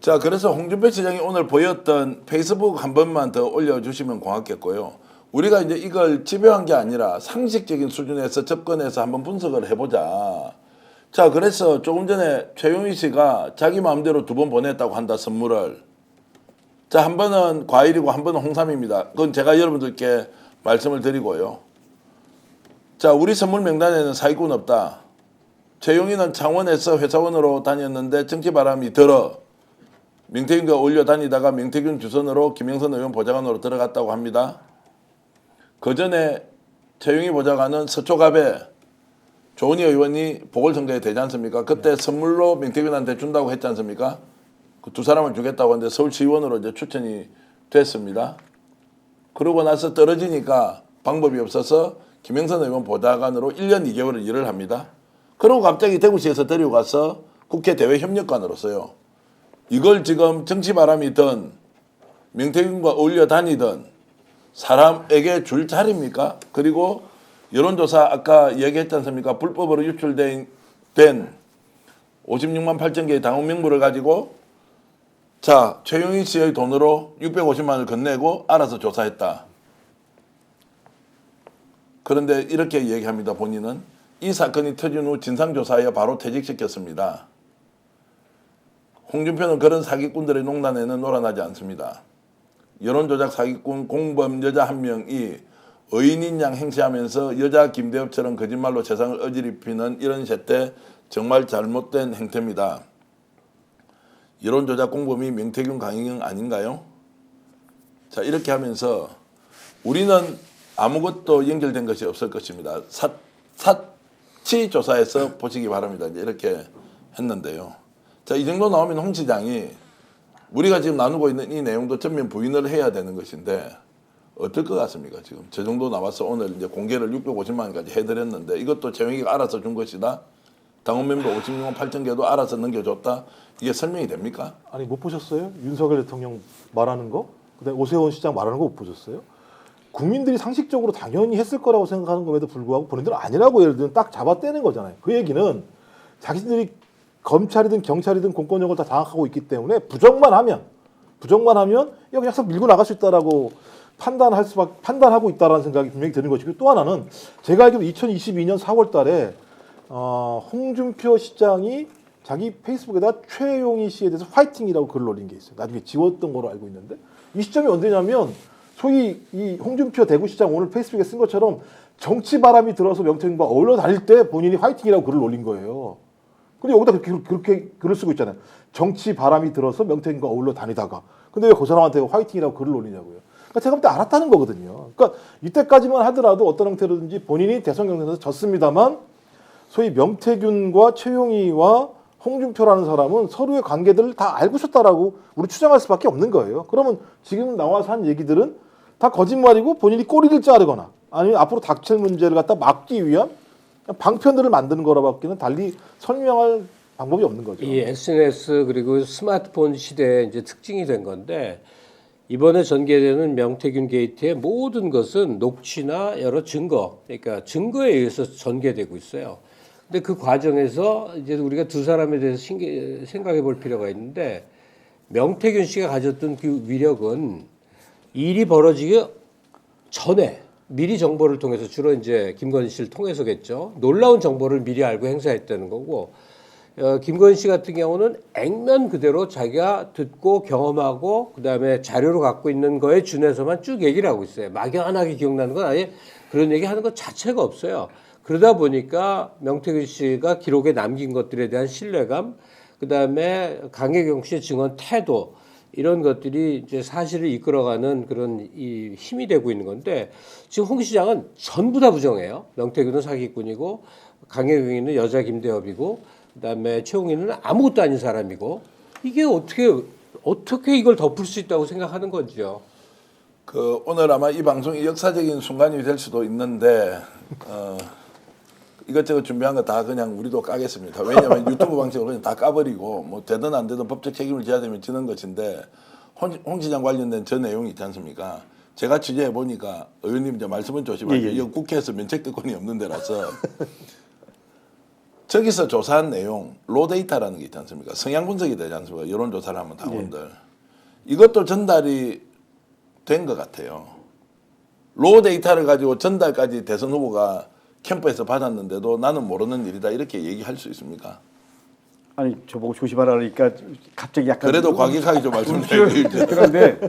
자, 그래서 홍준표 시장이 오늘 보였던 페이스북 한 번만 더 올려주시면 고맙겠고요. 우리가 이제 이걸 집요한 게 아니라 상식적인 수준에서 접근해서 한번 분석을 해보자. 자, 그래서 조금 전에 최용희 씨가 자기 마음대로 2번 보냈다고 한다, 선물을. 자, 한 번은 과일이고 한 번은 홍삼입니다. 그건 제가 여러분들께 말씀을 드리고요. 자, 우리 선물 명단에는 사기꾼 없다. 최용희는 창원에서 회사원으로 다녔는데 정치바람이 들어 명태균과 어울려 다니다가 명태균 주선으로 김영선 의원 보좌관으로 들어갔다고 합니다. 그 전에 최용희 보좌관은 서초갑에 조은희 의원이 보궐선거에 되지 않습니까? 그때 선물로 명태균한테 준다고 했지 않습니까? 그 2사람을 주겠다고 하는데 서울시의원으로 이제 추천이 됐습니다. 그러고 나서 떨어지니까 방법이 없어서 김영선 의원 보좌관으로 1년 2개월을 일을 합니다. 그리고 갑자기 대구시에서 데리고 가서 국회 대외협력관으로서요. 이걸 지금 정치바람이 든 명태균과 어울려 다니던 사람에게 줄 자리입니까? 그리고 여론조사 아까 얘기했지 않습니까? 불법으로 유출된 56만 8천 개의 당원 명부를 가지고 자, 최용희 씨의 돈으로 650만을 건네고 알아서 조사했다. 그런데 이렇게 얘기합니다. 본인은 이 사건이 터진 후 진상조사하여 바로 퇴직시켰습니다. 홍준표는 그런 사기꾼들의 농단에는 놀아나지 않습니다. 여론조작 사기꾼 공범 여자 한 명이 의인인 양 행세하면서 여자 김대엽처럼 거짓말로 세상을 어지럽히는 이런 셋대 정말 잘못된 행태입니다. 여론조작 공범이 명태균 강희경 아닌가요? 자, 이렇게 하면서 우리는 아무것도 연결된 것이 없을 것입니다. 사치조사에서 보시기 바랍니다. 이제 이렇게 했는데요. 자, 이 정도 나오면 홍 시장이 우리가 지금 나누고 있는 이 내용도 전면 부인을 해야 되는 것인데 어떨 것 같습니까? 지금 저 정도 나와서 오늘 이제 공개를 650만 원까지 해드렸는데 이것도 최영희가 알아서 준 것이다. 당원 멤버 56만 8천 개도 알아서 넘겨줬다. 이게 설명이 됩니까? 아니 못 보셨어요? 윤석열 대통령 말하는 거? 그다음에 오세훈 시장 말하는 거 못 보셨어요? 국민들이 상식적으로 당연히 했을 거라고 생각하는 것에도 불구하고 본인들은 아니라고 예를 들면 딱 잡아떼는 거잖아요. 그 얘기는 자기들이 검찰이든 경찰이든 공권력을 다 장악하고 있기 때문에 부정만 하면 이거 그냥 싹 밀고 나갈 수 있다라고 판단하고 있다라는 생각이 분명히 드는 것이고 또 하나는 제가 알기로 2022년 4월 달에 홍준표 시장이 자기 페이스북에다 최용희 씨에 대해서 화이팅이라고 글을 올린 게 있어요. 나중에 지웠던 거로 알고 있는데 이 시점이 언제냐면 소위 이 홍준표 대구시장 오늘 페이스북에 쓴 것처럼 정치 바람이 들어서 명태균과 어울려 다닐 때 본인이 화이팅이라고 글을 올린 거예요. 근데 여기다 그렇게 글을 쓰고 있잖아요. 정치 바람이 들어서 명태균과 어울려 다니다가 근데 왜 그 사람한테 화이팅이라고 글을 올리냐고요. 그러니까 제가 볼 때 알았다는 거거든요. 그러니까 이때까지만 하더라도 어떤 형태로든지 본인이 대선 경선에서 졌습니다만 소위 명태균과 최용희와 홍준표라는 사람은 서로의 관계들을 다 알고 있었다라고 우리 추정할 수밖에 없는 거예요. 그러면 지금 나와서 한 얘기들은 다 거짓말이고 본인이 꼬리를 자르거나 아니면 앞으로 닥칠 문제를 갖다 막기 위한 방편들을 만드는 거라밖에는 달리 설명할 방법이 없는 거죠. 이 SNS 그리고 스마트폰 시대의 이제 특징이 된 건데 이번에 전개되는 명태균 게이트의 모든 것은 녹취나 여러 증거, 그러니까 증거에 의해서 전개되고 있어요. 근데 그 과정에서 이제 우리가 두 사람에 대해서 생각해 볼 필요가 있는데 명태균 씨가 가졌던 그 위력은 일이 벌어지기 전에 미리 정보를 통해서 주로 이제 김건희 씨를 통해서겠죠. 놀라운 정보를 미리 알고 행사했다는 거고 김건희 씨 같은 경우는 액면 그대로 자기가 듣고 경험하고 그다음에 자료로 갖고 있는 거에 준해서만 쭉 얘기를 하고 있어요. 막연하게 기억나는 건 아예 그런 얘기 하는 것 자체가 없어요. 그러다 보니까 명태균 씨가 기록에 남긴 것들에 대한 신뢰감, 그다음에 강혜경 씨의 증언 태도 이런 것들이 이제 사실을 이끌어가는 그런 이 힘이 되고 있는 건데 지금 홍 시장은 전부 다 부정해요. 명태균은 사기꾼이고 강혜경이는 여자 김대엽이고 그다음에 최홍희는 아무것도 아닌 사람이고 이게 어떻게 이걸 덮을 수 있다고 생각하는 거죠. 오늘 아마 이 방송이 역사적인 순간이 될 수도 있는데 이것저것 준비한 거 다 그냥 우리도 까겠습니다. 왜냐하면 유튜브 방식으로 그냥 다 까버리고 뭐 되든 안 되든 법적 책임을 져야 되면 지는 것인데 홍 시장 관련된 저 내용이 있지 않습니까? 제가 취재해 보니까 의원님 이제 말씀은 조심하세요. 이거 국회에서 면책특권이 없는 데라서 저기서 조사한 내용 로데이터라는 게 있지 않습니까? 성향 분석이 되지 않습니까? 여론조사를 하면 당원들. 이것도 전달이 된 것 같아요. 로데이터를 가지고 전달까지 대선 후보가 캠프에서 받았는데도 나는 모르는 일이다 이렇게 얘기할 수 있습니까? 아니 저보고 조심하라 그러니까 갑자기 약간 그래도 과격하게 좀 말씀드려야죠. 그런데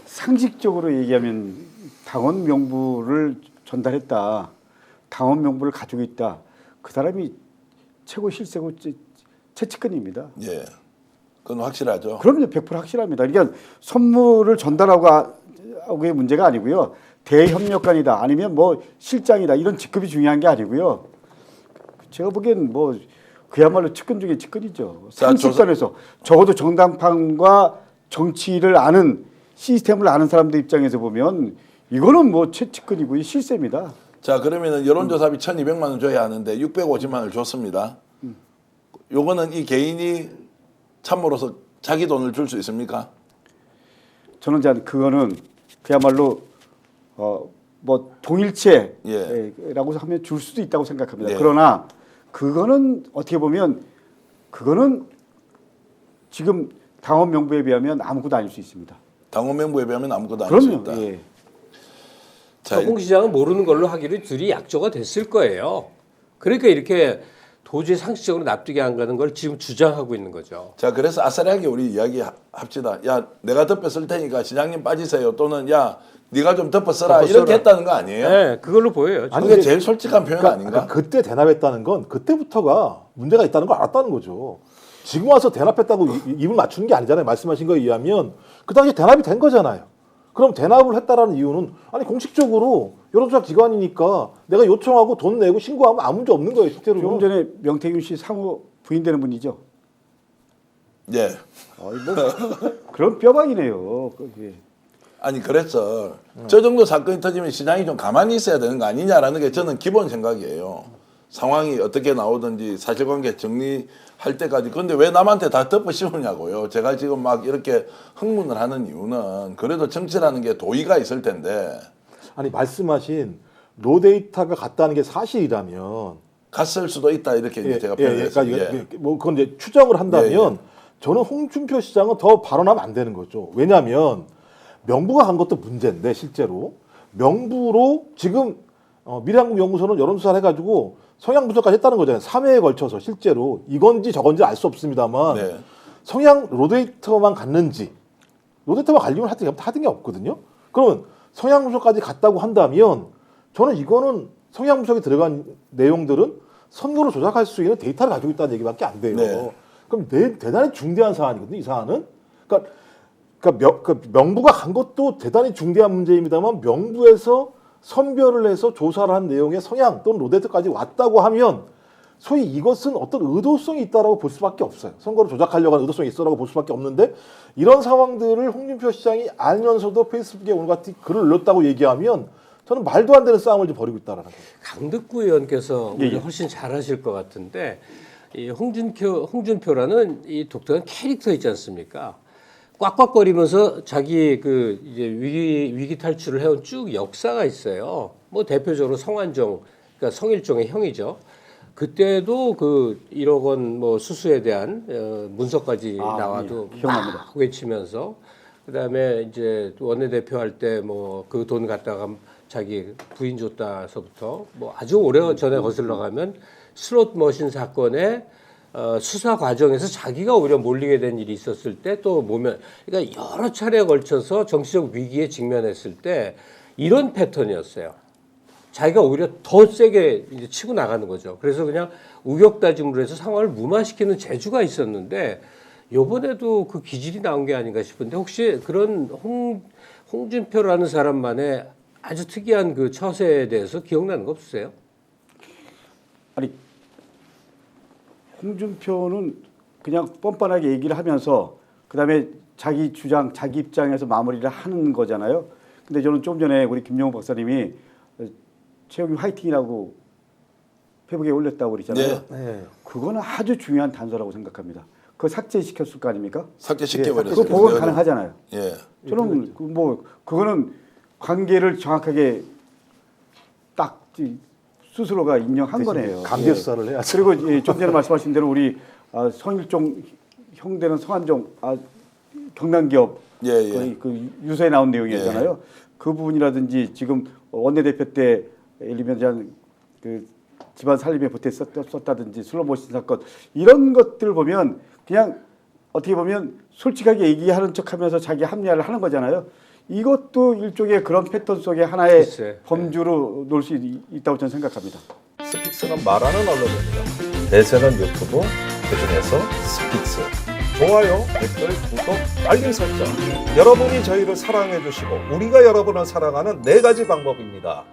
상식적으로 얘기하면 당원 명부를 전달했다. 당원 명부를 가지고 있다. 그 사람이 최고 실세고 최측근입니다. 예, 그건 확실하죠. 그럼요, 100% 확실합니다. 그러니까 선물을 전달하고의 문제가 아니고요. 대협력관이다 아니면 뭐 실장이다 이런 직급이 중요한 게 아니고요. 제가 보기엔 뭐 그야말로 측근 중에 측근이죠. 상식선에서 적어도 정당판과 정치를 아는 시스템을 아는 사람들 입장에서 보면 이거는 뭐 최측근이고 실세입니다. 자, 그러면은 여론조사비 1,200만 원 줘야 하는데 650만 원을 줬습니다. 요거는 이 개인이 참모로서 자기 돈을 줄 수 있습니까? 저는 이제 그거는 그야말로 뭐 동일체라고 예. 하면 줄 수도 있다고 생각합니다. 예. 그러나 그거는 어떻게 보면 그거는 지금 당원 명부에 비하면 아무것도 아닐 수 있습니다. 당원 명부에 비하면 아무것도 아닐 수 그럼요. 있다. 예. 자, 서공 시장은 모르는 걸로 하기로 둘이 약조가 됐을 거예요. 그러니까 이렇게 도저히 상식적으로 납득이 안 가는 걸 지금 주장하고 있는 거죠. 자, 그래서 아싸리하게 우리 이야기 합시다. 야, 내가 덮어 쓸 테니까 시장님 빠지세요. 또는 야, 네가 좀 덮어 써라. 덮어 이렇게 써라. 했다는 거 아니에요? 네, 그걸로 보여요. 아니, 그게 근데- 제일 솔직한 표현 아닌가? 그때 대납했다는 건 그때부터가 문제가 있다는 걸 알았다는 거죠. 지금 와서 대납했다고 입을 맞추는 게 아니잖아요. 말씀하신 거에 의하면 그 당시에 대납이 된 거잖아요. 그럼 대납을 했다라는 이유는 아니 공식적으로 여론조사 기관이니까 내가 요청하고 돈 내고 신고하면 아무 문제 없는 거예요. 실제로. 조금 전에 명태균 씨 상호 부인되는 분이죠. 예. 뭐 그런 뼈방이네요. 예. 아니 그래서 저 정도 사건이 터지면 시장이 좀 가만히 있어야 되는 거 아니냐라는 게 저는 기본 생각이에요. 상황이 어떻게 나오든지 사실관계 정리할 때까지. 근데 왜 남한테 다 덮어 씌우냐고요. 제가 지금 막 이렇게 흥분을 하는 이유는 그래도 정치라는 게 도의가 있을 텐데 아니 말씀하신 로데이터가 갔다는 게 사실이라면 갔을 수도 있다 이렇게 이제 제가 표현했어요. 그러니까 뭐 그건 이제 추정을 한다면 저는 홍준표 시장은 더 발언하면 안 되는 거죠. 왜냐하면 명부가 간 것도 문제인데 실제로 명부로 지금 미래한국연구소는 여론조사를 해가지고 성향 분석까지 했다는 거잖아요. 3회에 걸쳐서 실제로 이건지 저건지 알 수 없습니다만 네. 성향 로데이터만 갔는지 로데이터만 갈리면 하던 게 없거든요. 그러면 성향 분석까지 갔다고 한다면 저는 이거는 성향 분석에 들어간 내용들은 선거를 조작할 수 있는 데이터를 가지고 있다는 얘기밖에 안 돼요. 네. 그럼 대단히 중대한 사안이거든요. 이 사안은. 그러니까 명부가 간 것도 대단히 중대한 문제입니다만 명부에서 선별을 해서 조사를 한 내용의 성향 또는 로데이터까지 왔다고 하면 소위 이것은 어떤 의도성이 있다라고 볼 수밖에 없어요. 선거를 조작하려고 하는 의도성이 있어라고 볼 수밖에 없는데 이런 상황들을 홍준표 시장이 알면서도 페이스북에 오늘 같은 글을 올렸다고 얘기하면 저는 말도 안 되는 싸움을 좀 벌이고 있다라는 거예요. 강득구 의원께서 예, 예. 훨씬 잘하실 것 같은데 이 홍준표라는 이 독특한 캐릭터 있지 않습니까? 꽉꽉거리면서 자기 그 이제 위기 탈출을 해온 쭉 역사가 있어요. 뭐 대표적으로 성완종, 그러니까 성일종의 형이죠. 그때도 그 1억 원 뭐 수수에 대한 문서까지 나와도 예, 기억납니다. 막 외치면서 그다음에 이제 원내대표 할 때 뭐 그 돈 갖다가 자기 부인 줬다서부터 뭐 아주 오래 전에 거슬러 가면 슬롯 머신 사건에 수사 과정에서 자기가 오히려 몰리게 된 일이 있었을 때 또 모면 그러니까 여러 차례에 걸쳐서 정치적 위기에 직면했을 때 이런 패턴이었어요. 자기가 오히려 더 세게 이제 치고 나가는 거죠. 그래서 그냥 우격다짐으로 해서 상황을 무마시키는 재주가 있었는데 이번에도 그 기질이 나온 게 아닌가 싶은데 혹시 그런 홍준표라는 사람만의 아주 특이한 그 처세에 대해서 기억나는 거 없으세요? 아니 홍준표는 그냥 뻔뻔하게 얘기를 하면서 그다음에 자기 주장, 자기 입장에서 마무리를 하는 거잖아요. 근데 저는 좀 전에 우리 김용호 박사님이 최영희 화이팅이라고 페이북에 올렸다고 그랬잖아요. 네. 그거는 아주 중요한 단서라고 생각합니다. 그거 삭제시켰을 거 아닙니까? 삭제시켜버렸어요. 그거 보건 가능하잖아요. 예. 저는 그거는 관계를 정확하게 딱 스스로가 인정한 거네요. 강제 수사를 해야죠. 그리고 좀 전에 말씀하신 대로 우리 성일종 형되는 성한종 경남기업 예. 그 유서에 나온 내용이잖아요. 그 부분이라든지 지금 원내대표 때 예를 들면 그 집안 살림에 보태 썼다든지 슬로모션 사건 이런 것들 보면 그냥 어떻게 보면 솔직하게 얘기하는 척하면서 자기 합리화를 하는 거잖아요. 이것도 일종의 그런 패턴 속의 하나의 글쎄, 범주로 놓을 수 있다고 저는 생각합니다. 스픽스는 말하는 언론입니다. 대세는 유튜브, 그중에서 스픽스. 좋아요, 댓글, 구독, 알림 설정. 여러분이 저희를 사랑해 주시고 우리가 여러분을 사랑하는 4가지 방법입니다.